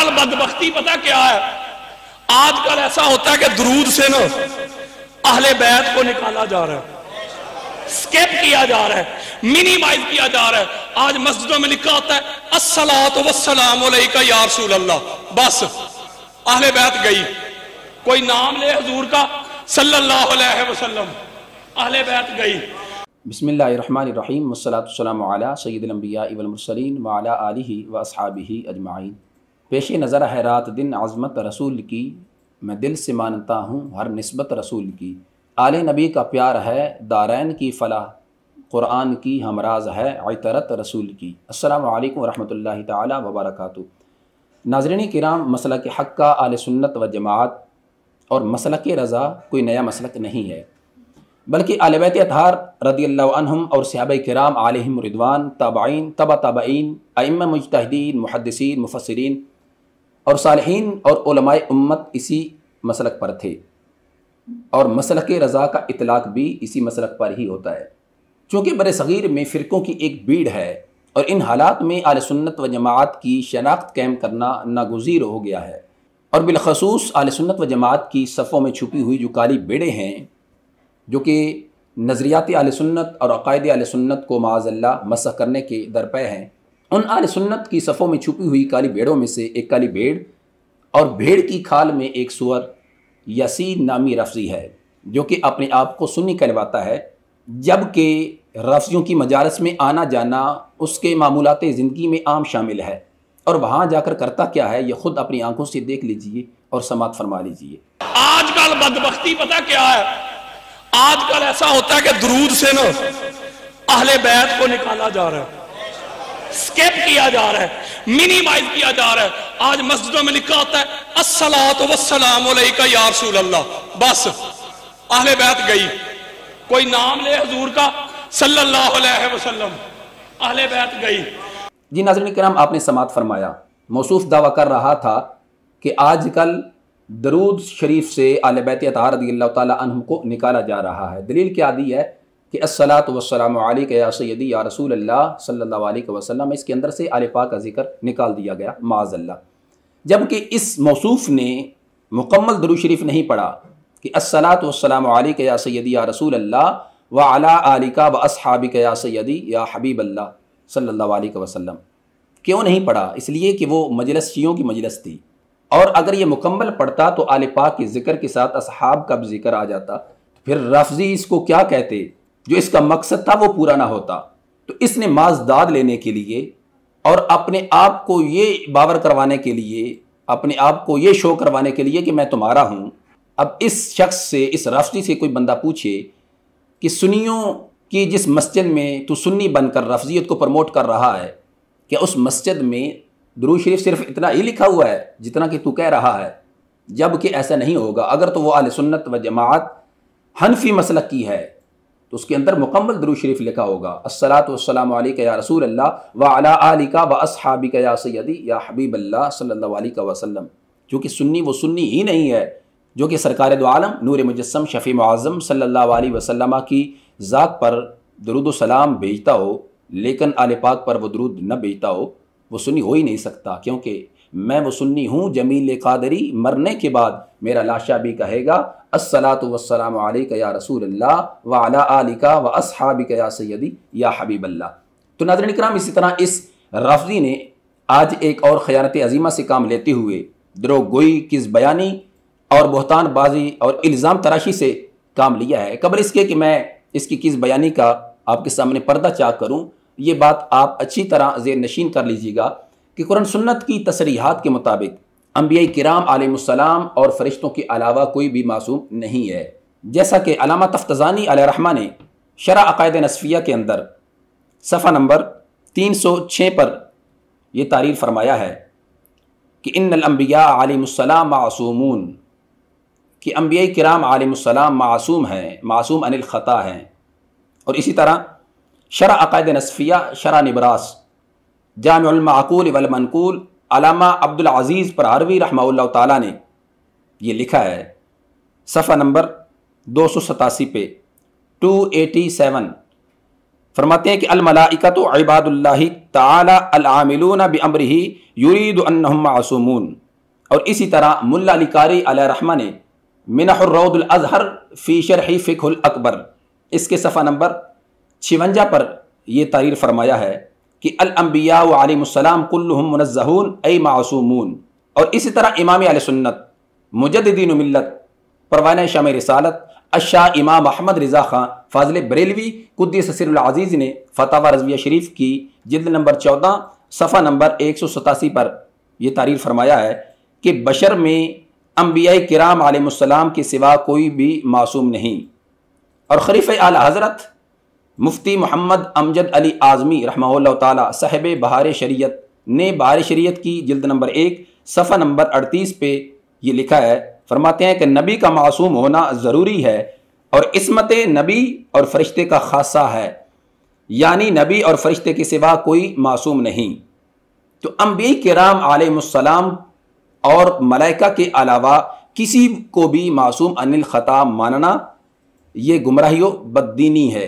کل بدبختی پتہ کیا ہے؟ آج کل ایسا ہوتا ہے کہ درود سے نا اہل بیت کو نکالا جا رہا ہے، سکیپ کیا جا رہا ہے، منیمائز کیا جا رہا ہے۔ آج مسجدوں میں لکھا ہوتا ہے الصلاۃ والسلام علیکہ یا رسول اللہ، بس اہل بیت گئی، کوئی نام لے حضور کا صلی اللہ علیہ وسلم، اہل بیت گئی۔ بسم اللہ الرحمن الرحیم، والصلاۃ والسلام علی سید الانبیاء والمرسلین وعلی آلہ واصحابہ اجمعین۔ پیش نظر ہے رات دن عظمت رسول کی، میں دل سے مانتا ہوں ہر نسبت رسول کی۔ آل نبی کا پیار ہے دارین کی فلاح، قرآن کی ہمراز ہے عطرت رسول کی۔ السلام علیکم ورحمۃ اللہ تعالی وبرکاتہ۔ ناظرین کرام، مسلک حق کا آل سنت و جماعت اور مسلک رضا کوئی نیا مسلک نہیں ہے، بلکہ اہل بیت اطہار رضی اللہ عنہم اور صحابہ کرام علیہم رضوان، تابعین، تبع تابعین، ائمہ مجتہدین، محدثین، مفسرین اور صالحین اور علماء امت اسی مسلک پر تھے، اور مسلک رضا کا اطلاق بھی اسی مسلک پر ہی ہوتا ہے۔ چونکہ بر صغیر میں فرقوں کی ایک بھیڑ ہے، اور ان حالات میں اہل سنت و جماعت کی شناخت قائم کرنا ناگزیر ہو گیا ہے، اور بالخصوص اہل سنت و جماعت کی صفوں میں چھپی ہوئی جو کالی بھیڑیں ہیں، جو کہ نظریات اہل سنت اور عقائد اہل سنت کو معاذ اللہ مسخ کرنے کے درپے ہیں، ان اہل سنت کی صفوں میں چھپی ہوئی کالی بھیڑوں میں سے ایک کالی بھیڑ اور بھیڑ کی کھال میں ایک سور یاسین نامی رفضی ہے، جو کہ اپنے آپ کو سنی کہلواتا ہے، جبکہ رفضیوں کی مجالس میں آنا جانا اس کے معمولات زندگی میں عام شامل ہے، اور وہاں جا کر کرتا کیا ہے یہ خود اپنی آنکھوں سے دیکھ لیجئے اور سماعت فرما لیجئے۔ آج کل بدبختی پتہ کیا ہے؟ آج کل ایسا ہوتا ہے کہ درود سے نا اہل بیت کو نکالا جا رہا ہے، سکیپ کیا جا رہا ہے، منیمائز کیا جا رہا ہے۔ آج مسجدوں میں لکھا ہوتا ہے الصلاۃ والسلام علیکہ یا رسول اللہ، بس اہل بیت گئی، کوئی نام لے حضور کا صلی اللہ علیہ وسلم، اہل بیت گئی۔ جی ناظرین کرام، آپ نے سماعت فرمایا، موصوف دعویٰ کر رہا تھا کہ آج کل درود شریف سے اہل بیت اطہار رضی اللہ تعالیٰ عنہم کو نکالا جا رہا ہے۔ دلیل کیا دی ہے کہ الصلاۃ والسلام علیکہ یا سیدی یا رسول اللہ صلی اللہ علیہ وسلم، اس کے اندر سے آل پاک کا ذکر نکال دیا گیا معاذ اللہ، جبکہ اس موصوف نے مکمل درود شریف نہیں پڑھا کہ الصلاۃ والسلام علیکہ یا سیدی یا رسول اللہ وعلی آلکہ واصحابک یا سیدی یا حبیب اللہ صلی اللہ علیہ وسلم۔ کیوں نہیں پڑھا؟ اس لیے کہ وہ مجلس شیعوں کی مجلس تھی، اور اگر یہ مکمل پڑھتا تو آل پاک کے ذکر کے ساتھ اصحاب کا بھی ذکر آ جاتا، پھر رفضی اس کو کیا کہتے؟ جو اس کا مقصد تھا وہ پورا نہ ہوتا۔ تو اس نے مازداد لینے کے لیے اور اپنے آپ کو یہ باور کروانے کے لیے، اپنے آپ کو یہ شو کروانے کے لیے کہ میں تمہارا ہوں، اب اس شخص سے، اس رفضی سے کوئی بندہ پوچھے کہ سنیوں کی جس مسجد میں تو سنی بن کر رفضیت کو پروموٹ کر رہا ہے، کہ اس مسجد میں درود شریف صرف اتنا ہی لکھا ہوا ہے جتنا کہ تو کہہ رہا ہے؟ جبکہ ایسا نہیں ہوگا۔ اگر تو وہ اہل سنت و جماعت حنفی مسلک کی ہے تو اس کے اندر مکمل درود شریف لکھا ہوگا الصلاۃ والسلام علیکہ یا رسول اللہ وعلی آلکہ واصحابک یا سیدی یا حبیب اللہ صلی اللہ علیہ وسلم۔ کیونکہ سنی وہ سنی ہی نہیں ہے جو کہ سرکار دو عالم نور مجسم شفیع معظم صلی اللہ علیہ وسلم کی ذات پر درود و سلام بھیجتا ہو، لیکن آل پاک پر وہ درود نہ بھیجتا ہو، وہ سنی ہو ہی نہیں سکتا۔ کیونکہ میں وہ سنی ہوں جمیل قادری، مرنے کے بعد میرا لاشا بھی کہے گا الصلاۃ والسلام علیکہ یا رسول اللہ وعلی آلکہ واصحابک یا سیدی یا حبیب اللہ۔ تو ناظرین کرام، اسی طرح اس رافضی نے آج ایک اور خیانت عظیمہ سے کام لیتے ہوئے دروغ گوئی، کذب بیانی اور بہتان بازی اور الزام تراشی سے کام لیا ہے۔ قبل اس کے کہ میں اس کی کذب بیانی کا آپ کے سامنے پردہ چاک کروں، یہ بات آپ اچھی طرح ذہن نشین کر لیجیے گا کہ قرآن سنت کی تصریحات کے مطابق انبیاء کرام علیہ السلام اور فرشتوں کے علاوہ کوئی بھی معصوم نہیں ہے، جیسا کہ علامہ تفتزانی علیہ الرحمہ نے شرح عقائد نصفیہ کے اندر صفحہ نمبر 306 پر یہ تعریف فرمایا ہے کہ ان الانبیاء علیہ السلام معصومون، کہ انبیاء کرام علیہ السلام معصوم ہیں، معصوم عن الخطا ہیں۔ اور اسی طرح شرح عقائد نصفیہ شرح نبراس جامع المعقول والمنقول علامہ عبدالعزیز پرہروی رحمہ اللہ تعالیٰ نے یہ لکھا ہے صفحہ نمبر 287 پہ 287، فرماتے ہیں کہ الملائکۃ عباد اللہ تعالی العاملون بامرہ یرید انہم معصومون. اور اسی طرح ملا علی قاری علیہ رحمہ نے منح الروض الازہر فی شرح فقہ الاکبر اس کے صفحہ نمبر 56 پر یہ تحریر فرمایا ہے کہ الانبیاء علیہم السلام کلہم منزہون ای معصومون. اور اسی طرح امام اہل سنت مجددین ملت پروانہ شمع رسالت الشاہ امام احمد رضا خان فاضل بریلوی قدس سر العزیز نے فتاوی رضویہ شریف کی جلد نمبر 14 صفحہ نمبر 187 پر یہ تحریر فرمایا ہے کہ بشر میں انبیاء کرام علیہ السلام کے سوا کوئی بھی معصوم نہیں. اور خلیفہ اعلی حضرت مفتی محمد امجد علی اعظمی رحمہ اللہ تعالی صاحب بہار شریعت نے بہار شریعت کی جلد نمبر 1 صفحہ نمبر 38 پہ یہ لکھا ہے. فرماتے ہیں کہ نبی کا معصوم ہونا ضروری ہے اور عصمت نبی اور فرشتے کا خاصہ ہے، یعنی نبی اور فرشتے کے سوا کوئی معصوم نہیں. تو انبیاء کرام علیہ السلام اور ملائکہ کے علاوہ کسی کو بھی معصوم عن الخطا ماننا یہ گمراہی و بددینی ہے.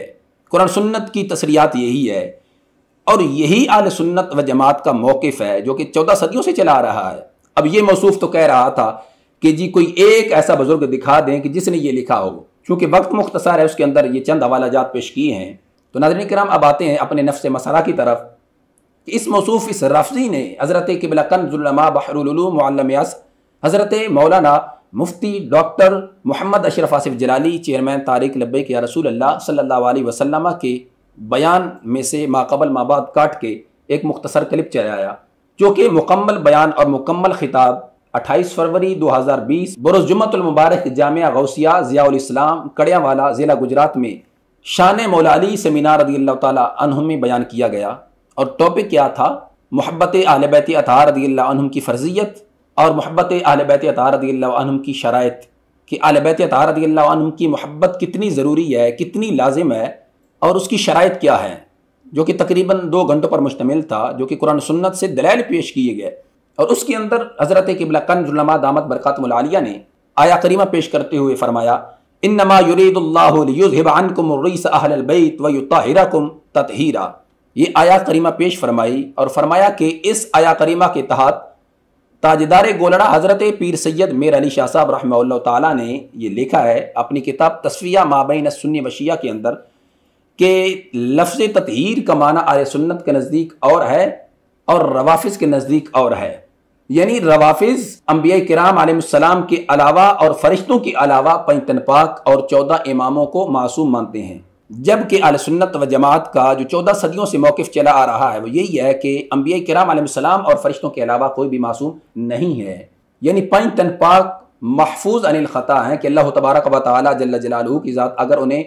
قرآن سنت کی تصریحات یہی ہے اور یہی اہل سنت و جماعت کا موقف ہے جو کہ 14 صدیوں سے چلا آ رہا ہے. اب یہ موصوف تو کہہ رہا تھا کہ جی کوئی ایک ایسا بزرگ دکھا دیں کہ جس نے یہ لکھا ہو. چونکہ وقت مختصر ہے اس کے اندر یہ چند حوالہ جات پیش کیے ہیں. تو ناظرین کرام اب آتے ہیں اپنے نفس مسئلہ کی طرف کہ اس موصوف اس رافضی نے حضرت قبلہ کنز العلماء بحر العلوم معلم یاس حضرت مولانا مفتی ڈاکٹر محمد اشرف آصف جلالی چیئرمین تحریک لبیک یا رسول اللہ صلی اللہ علیہ وسلم کے بیان میں سے ما قبل ما بعد کاٹ کے ایک مختصر کلپ چلایا جو کہ مکمل بیان اور مکمل خطاب 28 فروری 2020 بروز جمعۃ المبارک جامعہ غوثیہ ضیاء الاسلام کڑیاں والا ضلع گجرات میں شان مولا علی سیمینار رضی اللہ تعالی عنہ میں بیان کیا گیا. اور ٹاپک کیا تھا؟ محبت اہل بیت اطہار رضی اللہ عنہم کی فرضیت اور محبت اہل بیت اطہار رضی اللہ عنہم کی شرائط، کہ اہل بیت اطہار رضی اللہ عنہم کی محبت کتنی ضروری ہے، کتنی لازم ہے اور اس کی شرائط کیا ہیں، جو کہ تقریباً 2 گھنٹوں پر مشتمل تھا، جو کہ قرآن سنت سے دلائل پیش کیے گئے. اور اس کے اندر حضرت قبلہ کنز العلماء دامت برکاتہم العالیہ نے آیا کریمہ پیش کرتے ہوئے فرمایا انما یرید اللہ لیذھب عنکم الرجس اہل البیت ویطہرکم تطہیرا. یہ آیا کریمہ پیش فرمائی اور فرمایا کہ اس آیا کریمہ کے تحت تاجدار گولڑا حضرت پیر سید میر علی شاہ صاحب رحمہ اللہ تعالیٰ نے یہ لکھا ہے اپنی کتاب تصفیہ ما بین السنی و شیعہ کے اندر کہ لفظ تطہیر کا معنی اہل سنت کے نزدیک اور ہے اور روافظ کے نزدیک اور ہے. یعنی روافظ انبیاء کرام علیہ السلام کے علاوہ اور فرشتوں کے علاوہ 5 تن پاک اور 14 اماموں کو معصوم مانتے ہیں، جبکہ اہل سنت و جماعت کا جو 14 صدیوں سے موقف چلا آ رہا ہے وہ یہی ہے کہ انبیاء کرام علیہ السلام اور فرشتوں کے علاوہ کوئی بھی معصوم نہیں ہے. یعنی 5 تن پاک محفوظ عن الخطا ہیں کہ اللہ تبارک و تعالی جل جلالہ کی ذات اگر انہیں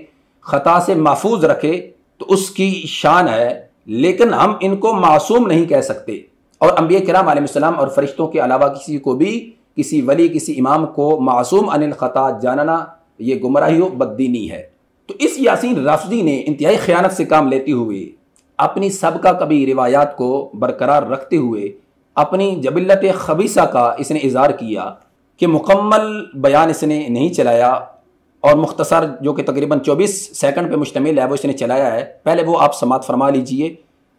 خطا سے محفوظ رکھے تو اس کی شان ہے، لیکن ہم ان کو معصوم نہیں کہہ سکتے. اور انبیاء کرام علیہ السلام اور فرشتوں کے علاوہ کسی کو بھی، کسی ولی، کسی امام کو معصوم عن الخطا جاننا یہ گمراہی و بددینی ہے. تو اس یاسین رافضی نے انتہائی خیانت سے کام لیتے ہوئے اپنی سابقہ کبھی روایات کو برقرار رکھتے ہوئے اپنی جبلت خبیثہ کا اس نے اظہار کیا کہ مکمل بیان اس نے نہیں چلایا اور مختصر جو کہ تقریباً 24 سیکنڈ پہ مشتمل ہے وہ اس نے چلایا ہے. پہلے وہ آپ سماعت فرما لیجئے،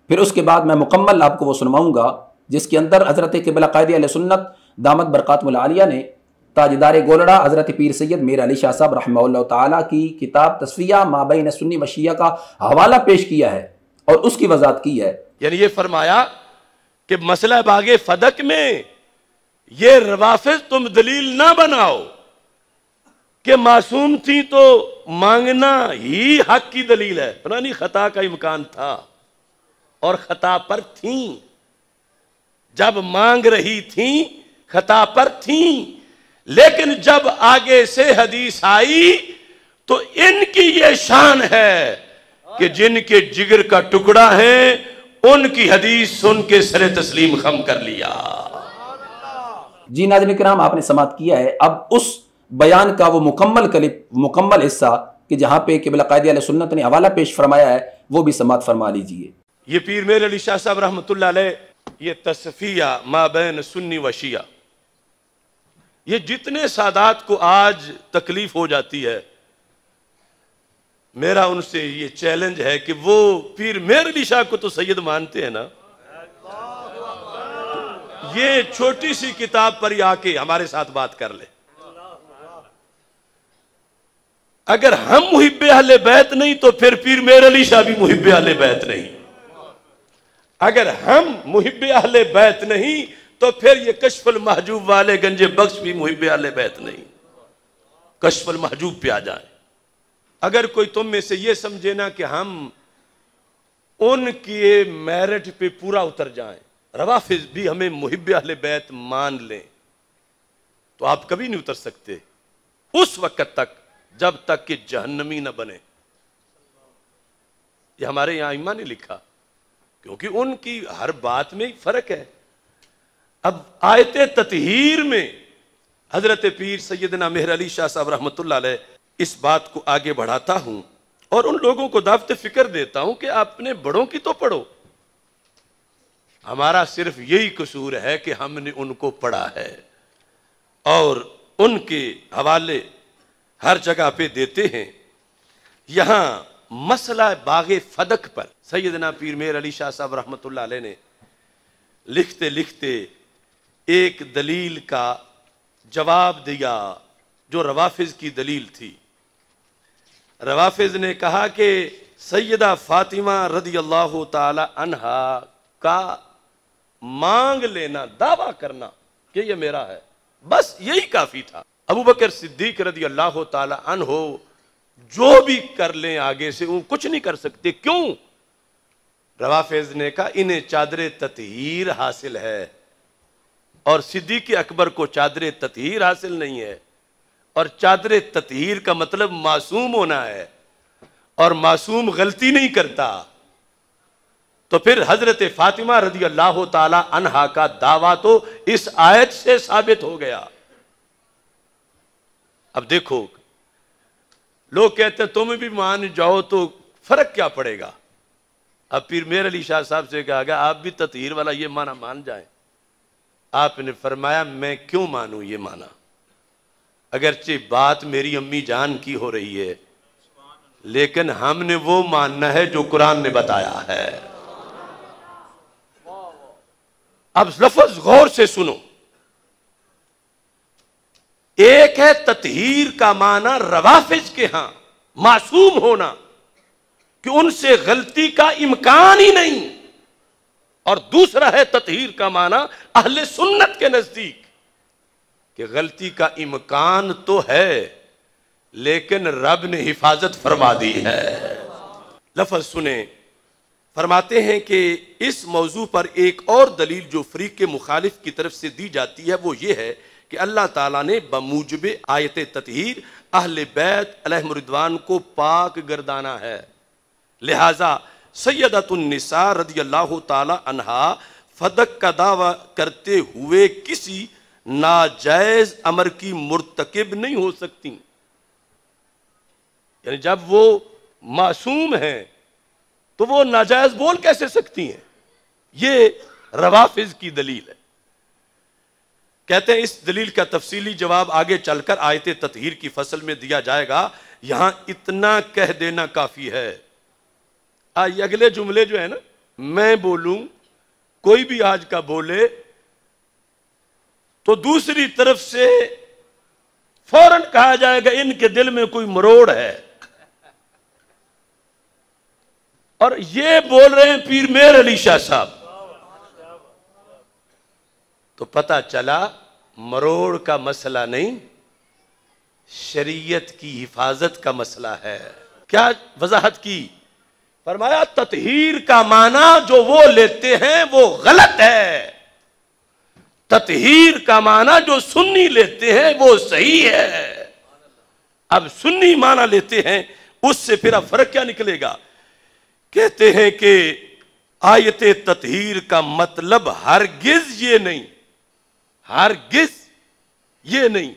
پھر اس کے بعد میں مکمل آپ کو وہ سنواؤں گا جس کے اندر حضرت قبلہ قائد اہل سنت دامت برکاتہم العالیہ نے تاجدار گولڑا حضرت پیر سید میر علی شاہ صاحب رحمہ اللہ تعالیٰ کی کتاب تصفیہ ما بین السنی و شیعہ کا حوالہ پیش کیا ہے اور اس کی وضاحت کی ہے. یعنی یہ فرمایا کہ مسئلہ باغ فدق میں یہ روافظ تم دلیل نہ بناؤ کہ معصوم تھی تو مانگنا ہی حق کی دلیل ہے. فلانی خطا کا امکان تھا اور خطا پر تھیں، جب مانگ رہی تھیں خطا پر تھیں، لیکن جب آگے سے حدیث آئی تو ان کی یہ شان ہے کہ جن کے جگر کا ٹکڑا ہے ان کی حدیث سن کے سر تسلیم خم کر لیا. جی ناظرین کرام آپ نے سماعت کیا ہے. اب اس بیان کا وہ مکمل کلپ، مکمل حصہ کہ جہاں پہ قبلہ قائد اہل سنت نے حوالہ پیش فرمایا ہے وہ بھی سماعت فرما لیجئے. یہ پیر میر علی شاہ صاحب رحمۃ اللہ علیہ یہ تصفیہ ما بین سنی و شیعہ، یہ جتنے سادات کو آج تکلیف ہو جاتی ہے میرا ان سے یہ چیلنج ہے کہ وہ پیر مہر علی شاہ کو تو سید مانتے ہیں نا، یہ چھوٹی سی کتاب پر ہی آ کے ہمارے ساتھ بات کر لے۔ اگر ہم محب اہل بیت نہیں تو پھر پیر مہر علی شاہ بھی محب اہل بیت نہیں۔ اگر ہم محب اہل بیت نہیں تو پھر یہ کشف المحجوب والے گنج بخش بھی محب اہل بیت نہیں۔ کشف المحجوب پہ آ جائیں۔ اگر کوئی تم میں سے یہ سمجھے نا کہ ہم ان کے میرٹ پہ پورا اتر جائیں، روافض بھی ہمیں محب اہل بیت مان لیں، تو آپ کبھی نہیں اتر سکتے اس وقت تک جب تک کہ جہنمی نہ بنے۔ یہ ہمارے یہاں ائمہ نے لکھا، کیونکہ ان کی ہر بات میں فرق ہے۔ اب آیت تطہیر میں حضرت پیر سیدنا مہر علی شاہ صاحب رحمۃ اللہ علیہ اس بات کو آگے بڑھاتا ہوں اور ان لوگوں کو دعوت فکر دیتا ہوں کہ اپنے بڑوں کی تو پڑھو۔ ہمارا صرف یہی قصور ہے کہ ہم نے ان کو پڑھا ہے اور ان کے حوالے ہر جگہ پہ دیتے ہیں۔ یہاں مسئلہ باغ فدق پر سیدنا پیر مہر علی شاہ صاحب رحمۃ اللہ علیہ نے لکھتے لکھتے ایک دلیل کا جواب دیا جو روافض کی دلیل تھی۔ روافض نے کہا کہ سیدہ فاطمہ رضی اللہ تعالی عنہا کا مانگ لینا، دعویٰ کرنا کہ یہ میرا ہے، بس یہی کافی تھا۔ ابو بکر صدیق رضی اللہ تعالی عنہ جو بھی کر لیں آگے سے وہ کچھ نہیں کر سکتے۔ کیوں؟ روافض نے کہا انہیں چادر تطہیر حاصل ہے اور صدیق اکبر کو چادر تطہیر حاصل نہیں ہے، اور چادر تطہیر کا مطلب معصوم ہونا ہے، اور معصوم غلطی نہیں کرتا۔ تو پھر حضرت فاطمہ رضی اللہ تعالی عنہا کا دعویٰ تو اس آیت سے ثابت ہو گیا۔ اب دیکھو لوگ کہتے ہیں تم بھی مان جاؤ تو فرق کیا پڑے گا؟ اب پیر مہر علی شاہ صاحب سے کہا گیا آپ بھی تطہیر والا یہ معنی مان جائیں۔ آپ نے فرمایا میں کیوں مانوں یہ معنی، اگرچہ بات میری امی جان کی ہو رہی ہے لیکن ہم نے وہ ماننا ہے جو قرآن نے بتایا ہے۔ اب لفظ غور سے سنو، ایک ہے تطہیر کا معنی روافض کے ہاں معصوم ہونا کہ ان سے غلطی کا امکان ہی نہیں، اور دوسرا ہے تطہیر کا معنی اہل سنت کے نزدیک کہ غلطی کا امکان تو ہے لیکن رب نے حفاظت فرما دی ہے۔ لفظ سنیں، فرماتے ہیں کہ اس موضوع پر ایک اور دلیل جو فریق کے مخالف کی طرف سے دی جاتی ہے وہ یہ ہے کہ اللہ تعالیٰ نے بموجب آیت تطہیر اہل بیت علیہم رضوان کو پاک گردانا ہے، لہٰذا سیدۃ النساء رضی اللہ تعالی عنہا فدق کا دعویٰ کرتے ہوئے کسی ناجائز امر کی مرتکب نہیں ہو سکتی۔ یعنی جب وہ معصوم ہیں تو وہ ناجائز بول کیسے سکتی ہیں؟ یہ روافض کی دلیل ہے۔ کہتے ہیں اس دلیل کا تفصیلی جواب آگے چل کر آیت تطہیر کی فصل میں دیا جائے گا، یہاں اتنا کہہ دینا کافی ہے۔ یہ اگلے جملے جو ہے نا، میں بولوں کوئی بھی آج کا بولے تو دوسری طرف سے فوراً کہا جائے گا ان کے دل میں کوئی مروڑ ہے، اور یہ بول رہے ہیں پیر مہر علی شاہ صاحب، تو پتہ چلا مروڑ کا مسئلہ نہیں، شریعت کی حفاظت کا مسئلہ ہے۔ کیا وضاحت کی؟ فرمایا تطہیر کا معنی جو وہ لیتے ہیں وہ غلط ہے، تطہیر کا معنی جو سنی لیتے ہیں وہ صحیح ہے۔ اب سنی معنی لیتے ہیں اس سے پھر اب فرق کیا نکلے گا؟ کہتے ہیں کہ آیت تطہیر کا مطلب ہرگز یہ نہیں، ہرگز یہ نہیں،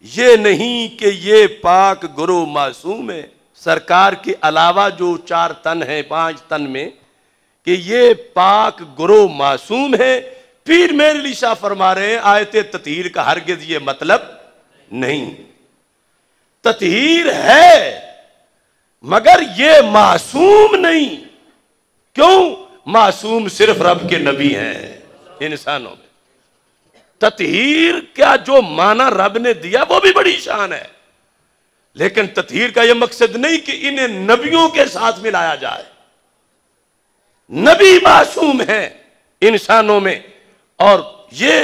یہ نہیں کہ یہ پاک گروہ معصوم ہے، سرکار کے علاوہ جو 4 تن ہیں 5 تن میں، کہ یہ پاک گروہ معصوم ہے۔ پیر مہر علی شاہ فرما رہے ہیں آیت تطہیر کا ہرگز یہ مطلب نہیں، تطہیر ہے مگر یہ معصوم نہیں. کیوں؟ معصوم صرف رب کے نبی ہیں انسانوں میں. تطہیر کا جو معنی رب نے دیا وہ بھی بڑی شان ہے، لیکن تطہیر کا یہ مقصد نہیں کہ انہیں نبیوں کے ساتھ ملایا جائے. نبی معصوم ہیں انسانوں میں. اور یہ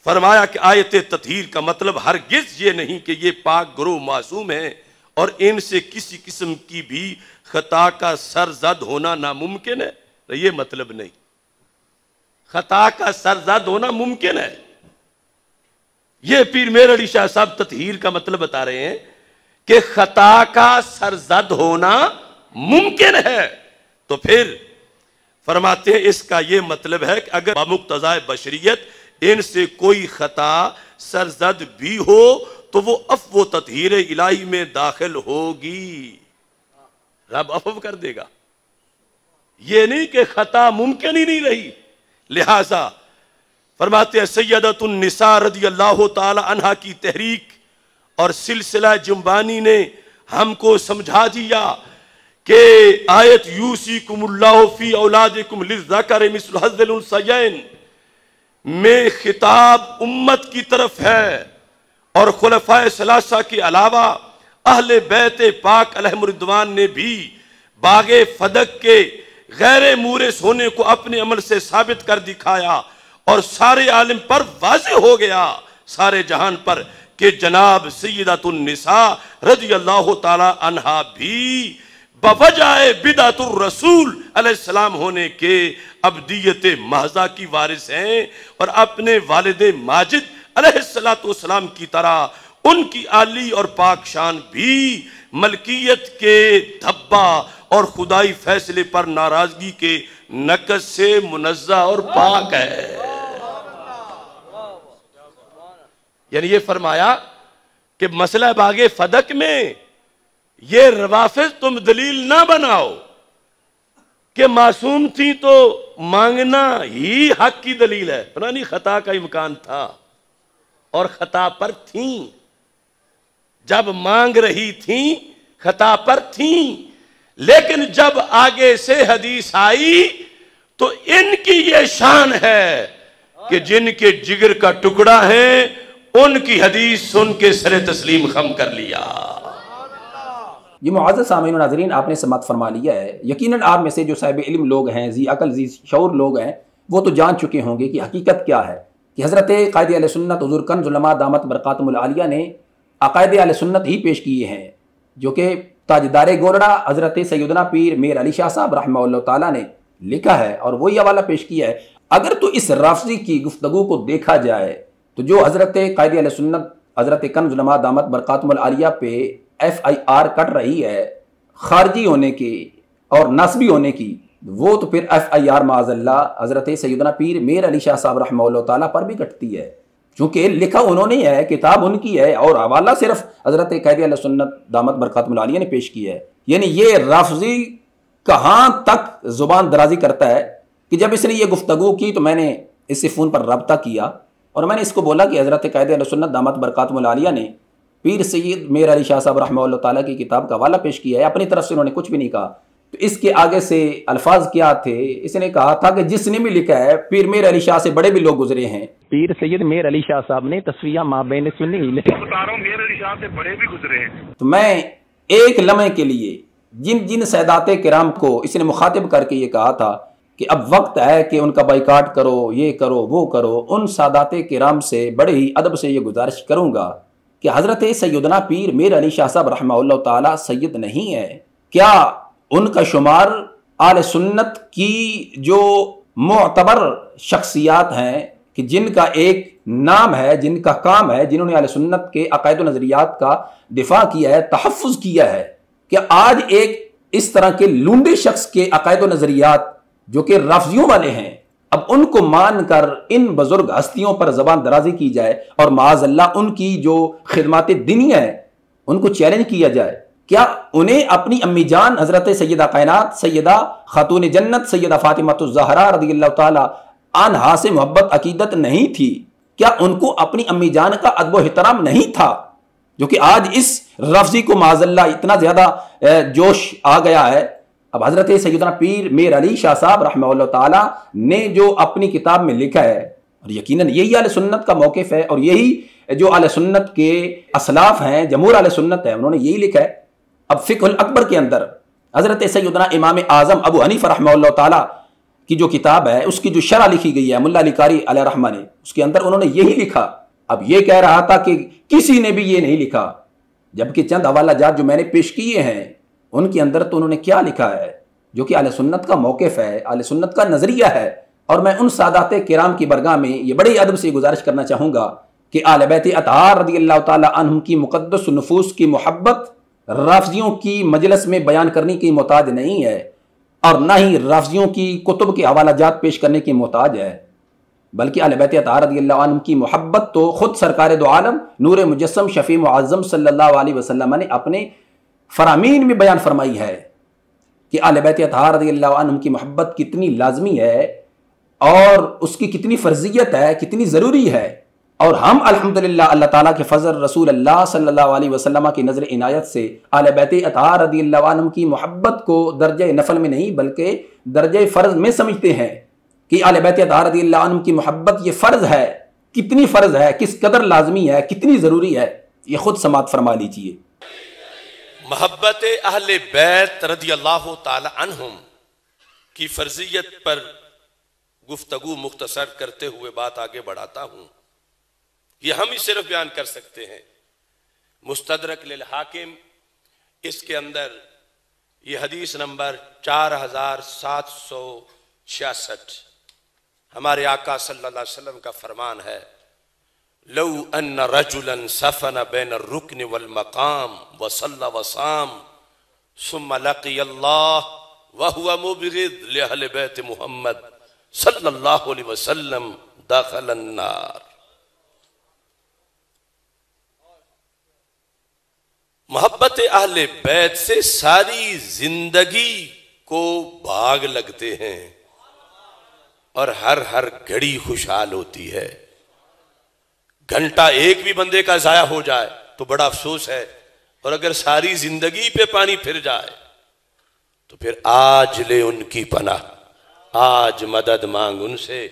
فرمایا کہ آیت تطہیر کا مطلب ہرگز یہ نہیں کہ یہ پاک گروہ معصوم ہیں اور ان سے کسی قسم کی بھی خطا کا سرزد ہونا ناممکن ہے. یہ مطلب نہیں. خطا کا سرزد ہونا ممکن ہے. یہ پیر میر علی شاہ صاحب تطہیر کا مطلب بتا رہے ہیں کہ خطا کا سرزد ہونا ممکن ہے. تو پھر فرماتے ہیں اس کا یہ مطلب ہے کہ اگر بمقتضائے بشریت ان سے کوئی خطا سرزد بھی ہو تو وہ عفو و تطہیر الہی میں داخل ہوگی. رب عفو کر دے گا. یہ نہیں کہ خطا ممکن ہی نہیں رہی. لہذا فرماتے ہیں سیدۃ النساء رضی اللہ تعالی عنہا کی تحریک اور سلسلہ جنبانی نے ہم کو سمجھا دیا کہ آیت یوصیکم اللہ فی اولادکم للذکر مثل حظ الانثیین میں خطاب امت کی طرف ہے، اور خلفائے ثلاثہ کے علاوہ اہل بیت پاک علیہم الرضوان نے بھی باغ فدق کے غیر مورث ہونے کو اپنے عمل سے ثابت کر دکھایا، اور سارے عالم پر واضح ہو گیا، سارے جہان پر، کہ جناب سیدۃ النساء رضی اللہ تعالی عنہا بھی بوجہ بدعت الرسول علیہ السلام ہونے کے ابدیت محضہ کی وارث ہیں، اور اپنے والد ماجد علیہ السلام کی طرح ان کی عالی اور پاک شان بھی ملکیت کے دھبا اور خدائی فیصلے پر ناراضگی کے نقص سے منزہ اور پاک ہے. یعنی یہ فرمایا کہ مسئلہ باغ فدق میں یہ روافض تم دلیل نہ بناؤ کہ معصوم تھی تو مانگنا ہی حق کی دلیل ہے. پرانی خطا کا امکان تھا اور خطا پر تھیں، جب مانگ رہی تھیں خطا پر تھیں، لیکن جب آگے سے حدیث آئی تو ان کی یہ شان ہے کہ جن کے جگر کا ٹکڑا ہے ان کی حدیث سن کے سر تسلیم خم کر لیا. یہ معزز سامعین و ناظرین آپ نے سماعت فرما لیا ہے. یقیناً آپ میں سے جو صاحب علم لوگ ہیں، ذی عقل ذی شعور لوگ ہیں، وہ تو جان چکے ہوں گے کہ حقیقت کیا ہے، کہ حضرت قائد اہل سنت حضور کنز العلماء دامت برکاتہم العالیہ نے عقائد اہل سنت ہی پیش کیے ہیں، جو کہ تاجدار گولڑا حضرت سیدنا پیر میر علی شاہ صاحب رحمہ اللہ تعالیٰ نے لکھا ہے اور وہی حوالہ پیش کیا ہے. اگر تو اس رافضی کی گفتگو کو دیکھا جائے تو جو حضرت قائد اہل سنت حضرت کنز العلماء دامت برکاتہم العالیہ پہ FIR کٹ رہی ہے خارجی ہونے کی اور نسبی ہونے کی، وہ تو پھر FIR معاذ اللہ حضرت سیدنا پیر میر علی شاہ صاحب رحمہ اللہ تعالیٰ پر بھی کٹتی ہے، چونکہ لکھا انہوں نے ہے، کتاب ان کی ہے، اور حوالہ صرف حضرت قائد اہل سنت دامت برکاتہم العالیہ نے پیش کی ہے. یعنی یہ رافضی کہاں تک زبان درازی کرتا ہے کہ جب اس نے یہ گفتگو کی تو میں نے اس سے فون پر رابطہ کیا اور میں نے اس کو بولا کہ حضرت قائد اہل سنت دامت برکاتہم العالیہ نے پیر سید میر علی شاہ صاحب رحمہ اللہ تعالیٰ کی کتاب کا حوالہ پیش کیا ہے، اپنی طرف سے انہوں نے کچھ بھی نہیں کہا. تو اس کے آگے سے الفاظ کیا تھے؟ اس نے کہا تھا کہ جس نے بھی لکھا ہے پیر میر علی شاہ سے بڑے بھی لوگ گزرے ہیں. پیر سید میر علی شاہ صاحب نے تصفیہ مابین سنی بتا رہا ہوں، میر علی شاہ سے بڑے بھی گزرے ہیں. تو میں ایک لمحے کے لیے جن سادات کرام کو اس نے مخاطب کر کے یہ کہا تھا کہ اب وقت ہے کہ ان کا بائیکاٹ کرو، یہ کرو وہ کرو، ان سادات کرام سے بڑے ہی ادب سے یہ گزارش کروں گا کہ حضرت سیدنا پیر میر علی شاہ صاحب رحمہ اللہ تعالیٰ سید نہیں ہے. کیا ان کا شمار آل سنت کی جو معتبر شخصیات ہیں کہ جن کا ایک نام ہے، جن کا کام ہے، جنہوں نے آل سنت کے عقائد و نظریات کا دفاع کیا ہے، تحفظ کیا ہے، کہ آج ایک اس طرح کے لونڈے شخص کے عقائد و نظریات جو کہ رافضیوں والے ہیں، اب ان کو مان کر ان بزرگ ہستیوں پر زبان درازی کی جائے اور معاذ اللہ ان کی جو خدمات دینی ہے ان کو چیلنج کیا جائے؟ کیا انہیں اپنی امی جان حضرت سیدہ کائنات سیدہ خاتون جنت سیدہ فاطمہ الزہرا رضی اللہ تعالی عنہا سے محبت عقیدت نہیں تھی؟ کیا ان کو اپنی امی جان کا ادب و احترام نہیں تھا جو کہ آج اس رفضی کو معاذ اللہ اتنا زیادہ جوش آ گیا ہے. اب حضرت سیدنا پیر میر علی شاہ صاحب رحمہ اللہ تعالی نے جو اپنی کتاب میں لکھا ہے، اور یقیناً یہی اہل سنت کا موقف ہے، اور یہی جو اہل سنت کے اسلاف ہیں، جمہور اہل سنت ہیں، انہوں نے یہی لکھا ہے. اب فقہ الاکبر کے اندر حضرت سیدنا امام اعظم ابو حنیفہ رحمہ اللہ تعالی کی جو کتاب ہے، اس کی جو شرح لکھی گئی ہے ملا علی قاری علیہ رحمہ نے، اس کے اندر انہوں نے یہی لکھا. اب یہ کہہ رہا تھا کہ کسی نے بھی یہ نہیں لکھا، جبکہ چند حوالہ جات جو میں نے پیش کیے ہیں ان کے اندر تو انہوں نے کیا لکھا ہے، جو کہ اہل سنت کا موقف ہے، اہل سنت کا نظریہ ہے. اور میں ان سادات کرام کی برگاہ میں یہ بڑے ادب سے گزارش کرنا چاہوں گا کہ اہل بیت اطہار رضی اللہ تعالی عنہم کی مقدس نفوس کی محبت رافضیوں کی مجلس میں بیان کرنے کی محتاج نہیں ہے، اور نہ ہی رافضیوں کی کتب کے حوالہ جات پیش کرنے کی محتاج ہے، بلکہ اہل بیت اطہار رضی اللہ عنہم کی محبت تو خود سرکار دو عالم نور مجسم شفیع معظم صلی اللہ علیہ وسلم نے اپنے فرامین میں بیان فرمائی ہے کہ اہل بیت اطہار رضی اللہ عنہم کی محبت کتنی لازمی ہے اور اس کی کتنی فرضیت ہے، کتنی ضروری ہے. اور ہم الحمدللہ اللہ تعالیٰ کے فضل رسول اللہ صلی اللہ علیہ وسلم کی نظر عنایت سے اہل بیت اطہار رضی اللہ عنہم کی محبت کو درجہ نفل میں نہیں بلکہ درجہ فرض میں سمجھتے ہیں کہ اہل بیت اطہار رضی اللہ عنہم کی محبت یہ فرض ہے. کتنی فرض ہے، کس قدر لازمی ہے، کتنی ضروری ہے، یہ خود سماعت فرما لیجئے. محبت اہل بیت رضی اللہ تعالی عنہم کی فرضیت پر گفتگو مختصر کرتے ہوئے بات آگے بڑھاتا ہوں. یہ ہم ہی صرف بیان کر سکتے ہیں. مستدرک للحاکم اس کے اندر یہ حدیث نمبر 4766 ہمارے آقا صلی اللہ علیہ وسلم کا فرمان ہے، لو ان رجلا سفن بین الرکن والمقام وصلى وصام ثم لقي الله وهو مبغض لأهل بیت محمد صلی اللہ علیہ وسلم داخل النار. محبت اہل بیت سے ساری زندگی کو بھاگ لگتے ہیں اور ہر گھڑی خوشحال ہوتی ہے. گھنٹہ ایک بھی بندے کا ضائع ہو جائے تو بڑا افسوس ہے، اور اگر ساری زندگی پہ پانی پھر جائے تو پھر آج لے ان کی پناہ، آج مدد مانگ ان سے،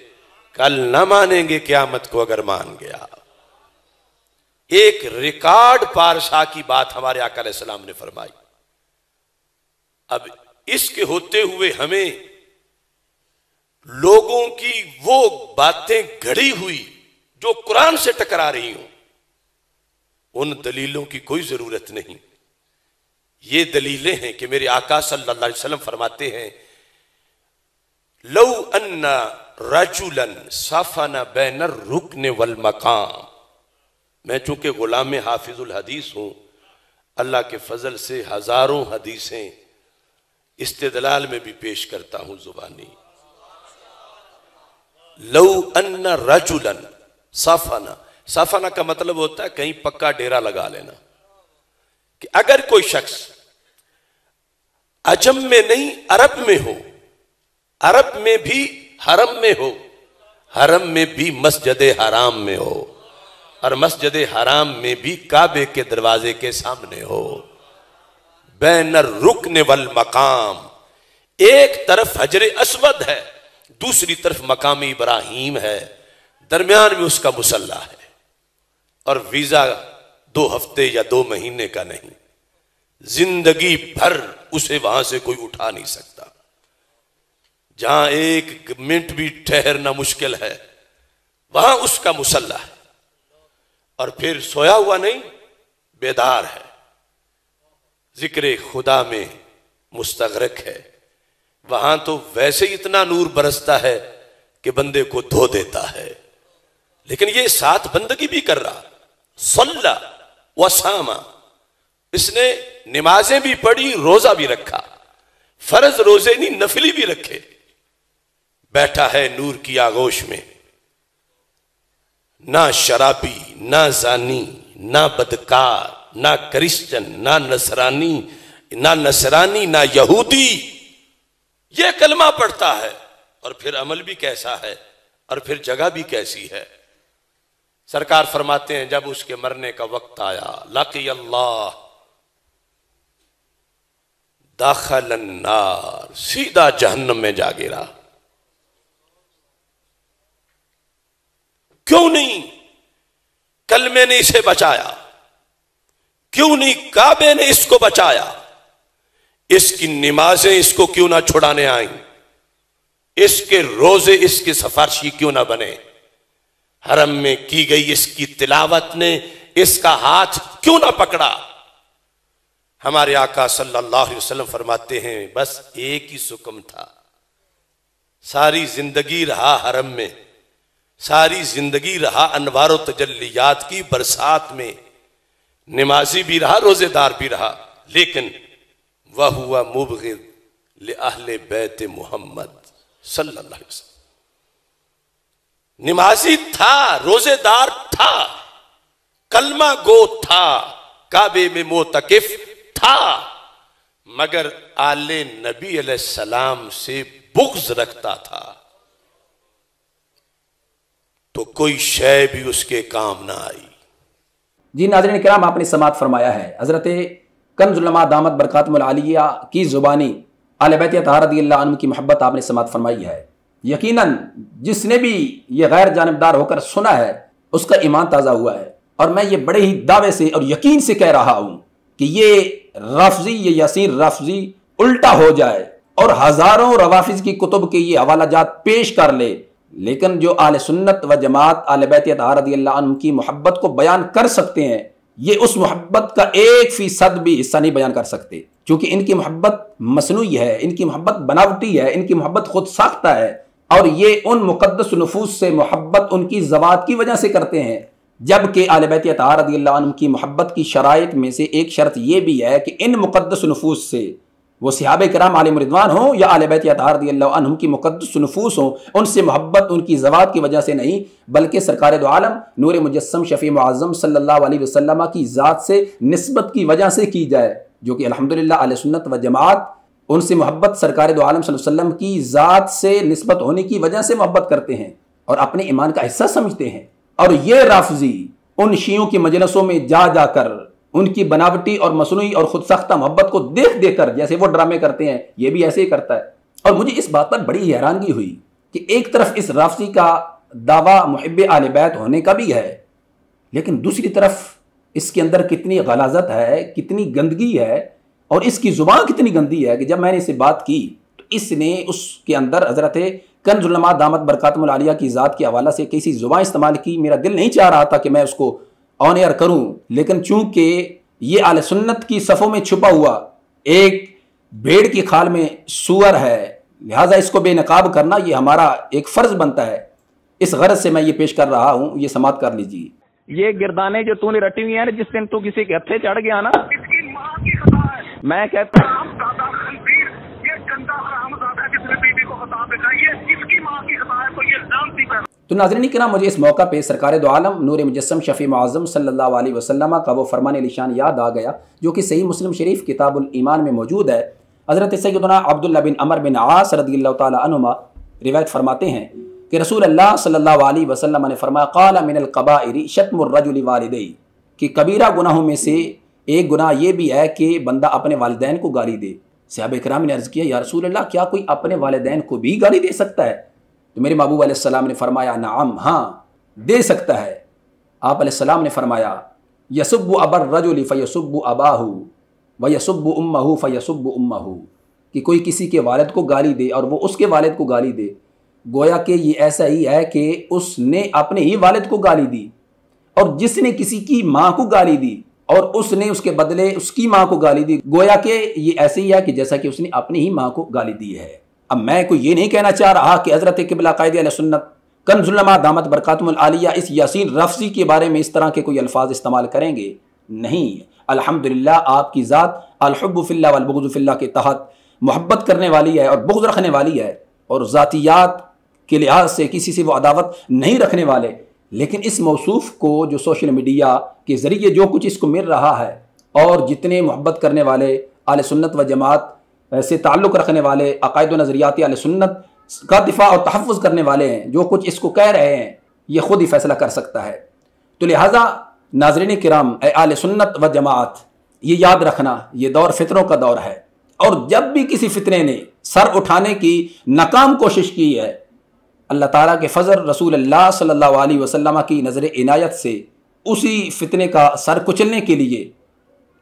کل نہ مانیں گے قیامت کو اگر مان گیا. ایک ریکارڈ پارسا کی بات ہمارے آقا علیہ السلام نے فرمائی. اب اس کے ہوتے ہوئے ہمیں لوگوں کی وہ باتیں گھڑی ہوئی جو قرآن سے ٹکرا رہی ہوں، ان دلیلوں کی کوئی ضرورت نہیں. یہ دلیلیں ہیں کہ میرے آقا صلی اللہ علیہ وسلم فرماتے ہیں، لو ان رجلا سفن بین الرکن والمقام. میں چونکہ غلام حافظ الحدیث ہوں، اللہ کے فضل سے ہزاروں حدیثیں استدلال میں بھی پیش کرتا ہوں زبانی. لو ان رجلا سفن کا مطلب ہوتا ہے کہیں پکا ڈیرا لگا لینا، کہ اگر کوئی شخص عجم میں نہیں عرب میں ہو، عرب میں بھی حرم میں ہو، حرم میں بھی مسجد حرام میں ہو، اور مسجد حرام میں بھی کعبے کے دروازے کے سامنے ہو، بین الرکن والمقام، ایک طرف حجر اسود ہے، دوسری طرف مقام ابراہیم ہے، درمیان میں اس کا مصلی ہے، اور ویزا 2 ہفتے یا 2 مہینے کا نہیں، زندگی بھر اسے وہاں سے کوئی اٹھا نہیں سکتا. جہاں 1 منٹ بھی ٹھہرنا مشکل ہے وہاں اس کا مصلی ہے، اور پھر سویا ہوا نہیں، بیدار ہے، ذکر خدا میں مستغرق ہے. وہاں تو ویسے ہی اتنا نور برستا ہے کہ بندے کو دھو دیتا ہے، لیکن یہ ساتھ بندگی بھی کر رہا، صلی وصام، اس نے نمازیں بھی پڑھی، روزہ بھی رکھا، فرض روزے نہیں نفلی بھی رکھے، بیٹھا ہے نور کی آغوش میں، نہ شرابی، نہ زانی، نہ بدکار، نہ کرسچن، نہ نصرانی، نہ یہودی، یہ کلمہ پڑھتا ہے، اور پھر عمل بھی کیسا ہے، اور پھر جگہ بھی کیسی ہے. سرکار فرماتے ہیں جب اس کے مرنے کا وقت آیا لقی اللہ داخل النار، سیدھا جہنم میں جا گرا. کیوں نہیں کلمے نے اسے بچایا؟ کیوں نہیں کعبے نے اس کو بچایا؟ اس کی نمازیں اس کو کیوں نہ چھڑانے آئیں؟ اس کے روزے اس کے سفارشی کیوں نہ بنے؟ حرم میں کی گئی اس کی تلاوت نے اس کا ہاتھ کیوں نہ پکڑا؟ ہمارے آقا صلی اللہ علیہ وسلم فرماتے ہیں بس ایک ہی حکم تھا، ساری زندگی رہا حرم میں، ساری زندگی رہا انوار و تجلیات کی برسات میں، نمازی بھی رہا روزے دار بھی رہا، لیکن وَهُوَ مُبْغِضٌ لِأَهْلِ بَيْتِ محمد صلی اللہ علیہ وسلم. نمازی تھا، روزے دار تھا، کلمہ گو تھا، کعبے میں معتکف تھا، مگر آل نبی علیہ السلام سے بغض رکھتا تھا تو کوئی شے بھی اس کے کام نہ آئی. جی ناظرین کرام، آپ نے سماعت فرمایا ہے حضرت کنز العلماء دامت برکاتہم العالیہ کی زبانی اہل بیت اطہار رضی اللہ عنہ کی محبت آپ نے سماعت فرمائی ہے. یقیناً جس نے بھی یہ غیر جانبدار ہو کر سنا ہے اس کا ایمان تازہ ہوا ہے، اور میں یہ بڑے ہی دعوے سے اور یقین سے کہہ رہا ہوں کہ یہ رافضی، یہ یاسین رافضی الٹا ہو جائے اور ہزاروں روافض کی کتب کے یہ حوالہ جات پیش کر لے، لیکن جو اہل سنت و جماعت اہل بیت اطہار رضی اللہ عنہ کی محبت کو بیان کر سکتے ہیں، یہ اس محبت کا 1% بھی حصہ نہیں بیان کر سکتے، چونکہ ان کی محبت مصنوعی ہے، ان کی محبت بناوٹی ہے، ان کی محبت خود ساختہ ہے، اور یہ ان مقدس نفوس سے محبت ان کی ذوات کی وجہ سے کرتے ہیں. جبکہ اہل بیت اطہار رضی اللہ عنہ کی محبت کی شرائط میں سے ایک شرط یہ بھی ہے کہ ان مقدس نفوس سے، وہ صحابہ کرام علیہم رضوان ہوں یا اہل بیت اطہار رضی اللہ عنہم کی مقدس نفوس ہوں، ان سے محبت ان کی ذوات کی وجہ سے نہیں بلکہ سرکار دو عالم نور مجسم شفیع معظم صلی اللہ علیہ وسلم کی ذات سے نسبت کی وجہ سے کی جائے، جو کہ الحمدللہ اہل سنت و جماعت ان سے محبت سرکار دو عالم صلی اللہ علیہ وسلم کی ذات سے نسبت ہونے کی وجہ سے محبت کرتے ہیں اور اپنے ایمان کا حصہ سمجھتے ہیں. اور یہ رافضی ان شیعوں کی مجلسوں میں جا جا کر ان کی بناوٹی اور مصنوعی اور خود ساختہ محبت کو دیکھ دیکھ کر جیسے وہ ڈرامے کرتے ہیں یہ بھی ایسے ہی کرتا ہے. اور مجھے اس بات پر بڑی حیرانگی ہوئی کہ ایک طرف اس رافضی کا دعویٰ محب اہل بیت ہونے کا بھی ہے، لیکن دوسری طرف اس کے اندر کتنی غلاظت ہے، کتنی گندگی ہے، اور اس کی زبان کتنی گندی ہے کہ جب میں نے اسے بات کی تو اس نے اس کے اندر حضرت کنز العلماء دامت برکاتہم العالیہ کی ذات کے حوالہ سے کیسی زبان استعمال کی. میرا دل نہیں چاہ رہا تھا کہ میں اس کو آن ایئر کروں، لیکن چونکہ یہ اہل سنت کی صفوں میں چھپا ہوا ایک بھیڑ کی کھال میں سور ہے، لہٰذا اس کو بے نقاب کرنا یہ ہمارا ایک فرض بنتا ہے. اس غرض سے میں یہ پیش کر رہا ہوں، یہ سماعت کر لیجیے. یہ گردانے جو تو نے رٹی ہوئی ہیں نا، جس دن تو کسی کے ہتھے چڑھ گیا نا، اس کی ماں کی خطا ہے. میں کہتا ہوں حرامزادہ خنزیر، یہ گندا حرامزادہ جس نے بیوی کو خطا بتائی ہے، اس کی ماں کی خطا ہے، تو یہ لعنتی پیدا. تو ناظرین کرام، مجھے اس موقع پہ سرکار دو عالم نور مجسم شفیع معظم صلی اللہ علیہ وسلم کا وہ فرمان علی شان یاد آ گیا جو کہ صحیح مسلم شریف کتاب الایمان میں موجود ہے. حضرت سیدنا عبداللہ بن عمر بن عاص رضی اللہ تعالی عنہما روایت فرماتے ہیں کہ رسول اللہ صلی اللہ علیہ وسلم نے فرمایا قال من القبائر شتم الرجل والدی، کہ کبیرہ گناہوں میں سے ایک گناہ یہ بھی ہے کہ بندہ اپنے والدین کو گالی دے. صحابہ کرام نے عرض کیا یا رسول اللہ کیا کوئی اپنے والدین کو بھی گالی دے سکتا ہے؟ تو میرے محبوب علیہ السلام نے فرمایا نعم، ہاں دے سکتا ہے. آپ علیہ السلام نے فرمایا یسب ابا الرجل فیسب اباہ ویسب امہ فیسب امہ، کہ کوئی کسی کے والد کو گالی دے اور وہ اس کے والد کو گالی دے، گویا کہ یہ ایسا ہی ہے کہ اس نے اپنے ہی والد کو گالی دی، اور جس نے کسی کی ماں کو گالی دی اور اس نے اس کے بدلے اس کی ماں کو گالی دی، گویا کہ یہ ایسے ہی ہے کہ جیسا کہ اس نے اپنی ہی ماں کو گالی دی ہے. اب میں کوئی یہ نہیں کہنا چاہ رہا کہ حضرت قبلہ قائد اہل سنت کنز العلماء دامت برکاتہم العالیہ اس یاسین رافضی کے بارے میں اس طرح کے کوئی الفاظ استعمال کریں گے، نہیں. الحمدللہ آپ کی ذات الحب فی اللہ والبغض فی اللہ کے تحت محبت کرنے والی ہے اور بغض رکھنے والی ہے، اور ذاتیات کے لحاظ سے کسی سے وہ عداوت نہیں رکھنے والے. لیکن اس موصوف کو جو سوشل میڈیا کے ذریعے جو کچھ اس کو مل رہا ہے، اور جتنے محبت کرنے والے اہل سنت و جماعت سے تعلق رکھنے والے عقائد و نظریات اہل سنت کا دفاع اور تحفظ کرنے والے ہیں، جو کچھ اس کو کہہ رہے ہیں یہ خود ہی فیصلہ کر سکتا ہے. تو لہٰذا ناظرین کرام اے آل سنت و جماعت، یہ یاد رکھنا یہ دور فتنوں کا دور ہے، اور جب بھی کسی فتنے نے سر اٹھانے کی ناکام کوشش کی ہے، اللہ تعالیٰ کے فضل، رسول اللہ صلی اللہ علیہ وسلم کی نظر عنایت سے اسی فتنے کا سر کچلنے کے لیے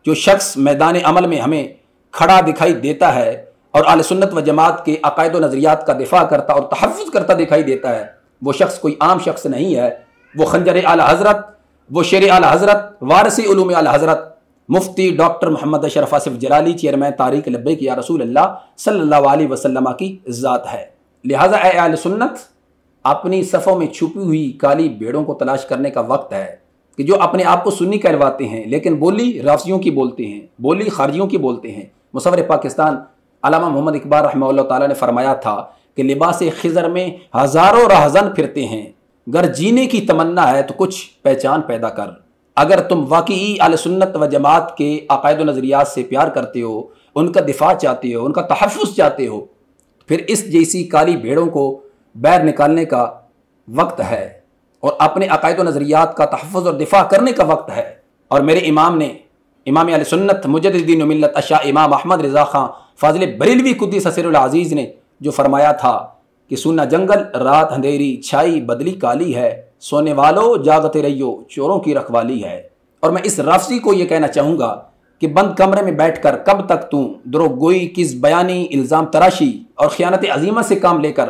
جو شخص میدان عمل میں ہمیں کھڑا دکھائی دیتا ہے اور اہل سنت و جماعت کے عقائد و نظریات کا دفاع کرتا اور تحفظ کرتا دکھائی دیتا ہے، وہ شخص کوئی عام شخص نہیں ہے، وہ خنجر اعلی حضرت، وہ شیر اعلی حضرت، وارث علوم اعلی حضرت مفتی ڈاکٹر محمد اشرف آصف جلالی، چیئرمین تحریک لبیک یا رسول اللہ صلی اللہ علیہ وسلم کی ذات ہے۔ لہٰذا اے اہل سنت، اپنی صفوں میں چھپی ہوئی کالی بھیڑوں کو تلاش کرنے کا وقت ہے کہ جو اپنے آپ کو سنی کہلواتے ہیں لیکن بولی رافضیوں کی بولتے ہیں، بولی خارجیوں کی بولتے ہیں۔ مصور پاکستان علامہ محمد اقبال رحمہ اللہ تعالیٰ نے فرمایا تھا کہ لباس خضر میں ہزاروں راہزن پھرتے ہیں، گر جینے کی تمنا ہے تو کچھ پہچان پیدا کر۔ اگر تم واقعی اہل سنت و جماعت کے عقائد و نظریات سے پیار کرتے ہو، ان کا دفاع چاہتے ہو، ان کا تحفظ چاہتے ہو، پھر اس جیسی کالی بھیڑوں کو باہر نکالنے کا وقت ہے اور اپنے عقائد و نظریات کا تحفظ اور دفاع کرنے کا وقت ہے۔ اور میرے امام نے، امام اہل سنت مجدد دین و ملت اشاہ امام احمد رضا خان فاضل بریلوی قدس سر العزیز نے جو فرمایا تھا کہ سونا جنگل رات اندھیری چھائی بدلی کالی ہے، سونے والو جاگتے رہیو چوروں کی رکھوالی ہے۔ اور میں اس رافضی کو یہ کہنا چاہوں گا کہ بند کمرے میں بیٹھ کر کب تک تو دروغ گوئی، کس بیانی، الزام تراشی اور خیانت عظیمہ سے کام لے کر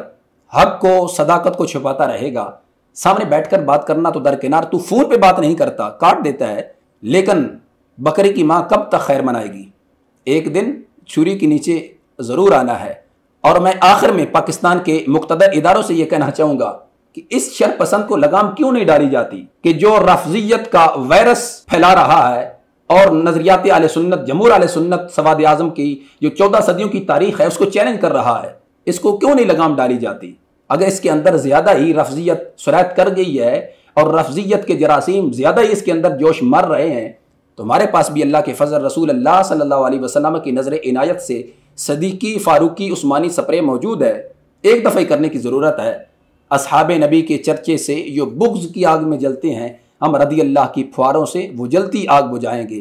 حق کو، صداقت کو چھپاتا رہے گا؟ سامنے بیٹھ کر بات کرنا تو درکنار، تو فون پہ بات نہیں کرتا، کاٹ دیتا ہے، لیکن بکری کی ماں کب تک خیر منائے گی؟ ایک دن چھری کے نیچے ضرور آنا ہے۔ اور میں آخر میں پاکستان کے مقتدر اداروں سے یہ کہنا چاہوں گا کہ اس شر پسند کو لگام کیوں نہیں ڈالی جاتی کہ جو رافضیت کا وائرس پھیلا رہا ہے اور نظریات اہل سنت، جمہور اہل سنت سواد اعظم کی جو 14 صدیوں کی تاریخ ہے اس کو چیلنج کر رہا ہے، اس کو کیوں نہیں لگام ڈالی جاتی؟ اگر اس کے اندر زیادہ ہی رافضیت سرایت کر گئی ہے اور رافضیت کے جراثیم زیادہ ہی اس کے اندر جوش مر رہے ہیں، تو ہمارے پاس بھی اللہ کے فضل، رسول اللہ صلی اللہ علیہ وسلم کی نظر عنایت سے صدیقی، فاروقی، عثمانی سپرے موجود ہے۔ ایک دفعہ کرنے کی ضرورت ہے۔ اصحاب نبی کے چرچے سے جو بغض کی آگ میں جلتے ہیں، ہم رضی اللہ کی پھواروں سے وہ جلتی آگ بجھائیں گے۔